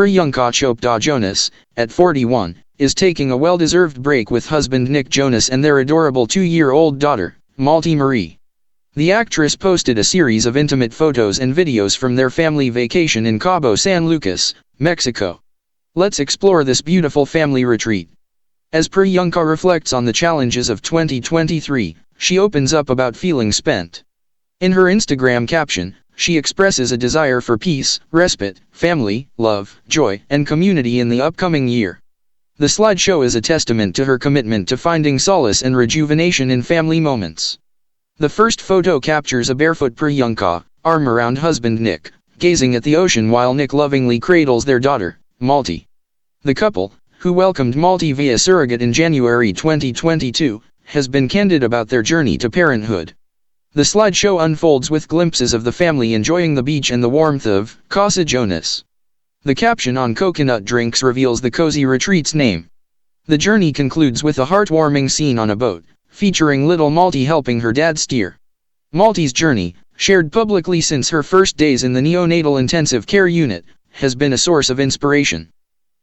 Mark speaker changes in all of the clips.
Speaker 1: Priyanka Chopra Jonas, at 41, is taking a well-deserved break with husband Nick Jonas and their adorable 2-year-old daughter, Malti Marie. The actress posted a series of intimate photos and videos from their family vacation in Cabo San Lucas, Mexico. Let's explore this beautiful family retreat. As Priyanka reflects on the challenges of 2023, she opens up about feeling spent. In her Instagram caption, she expresses a desire for peace, respite, family, love, joy, and community in the upcoming year. The slideshow is a testament to her commitment to finding solace and rejuvenation in family moments. The first photo captures a barefoot Priyanka, arm around husband Nick, gazing at the ocean while Nick lovingly cradles their daughter, Malti. The couple, who welcomed Malti via surrogate in January 2022, has been candid about their journey to parenthood. The slideshow unfolds with glimpses of the family enjoying the beach and the warmth of Casa Jonas. The caption on coconut drinks reveals the cozy retreat's name. The journey concludes with a heartwarming scene on a boat, featuring little Malti helping her dad steer. Malti's journey, shared publicly since her first days in the neonatal intensive care unit, has been a source of inspiration.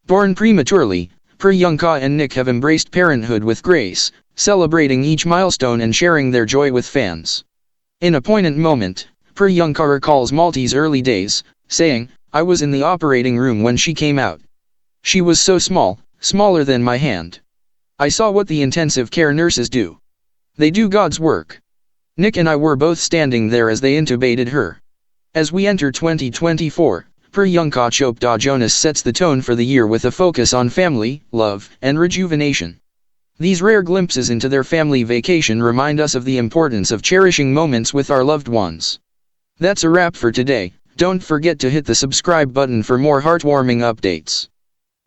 Speaker 1: Born prematurely, Priyanka and Nick have embraced parenthood with grace, celebrating each milestone and sharing their joy with fans. In a poignant moment, Priyanka recalls Malti's early days, saying, "I was in the operating room when she came out. She was so small, smaller than my hand. I saw what the intensive care nurses do. They do God's work. Nick and I were both standing there as they intubated her." As we enter 2024, Priyanka Chopra Jonas sets the tone for the year with a focus on family, love, and rejuvenation. These rare glimpses into their family vacation remind us of the importance of cherishing moments with our loved ones. That's a wrap for today. Don't forget to hit the subscribe button for more heartwarming updates.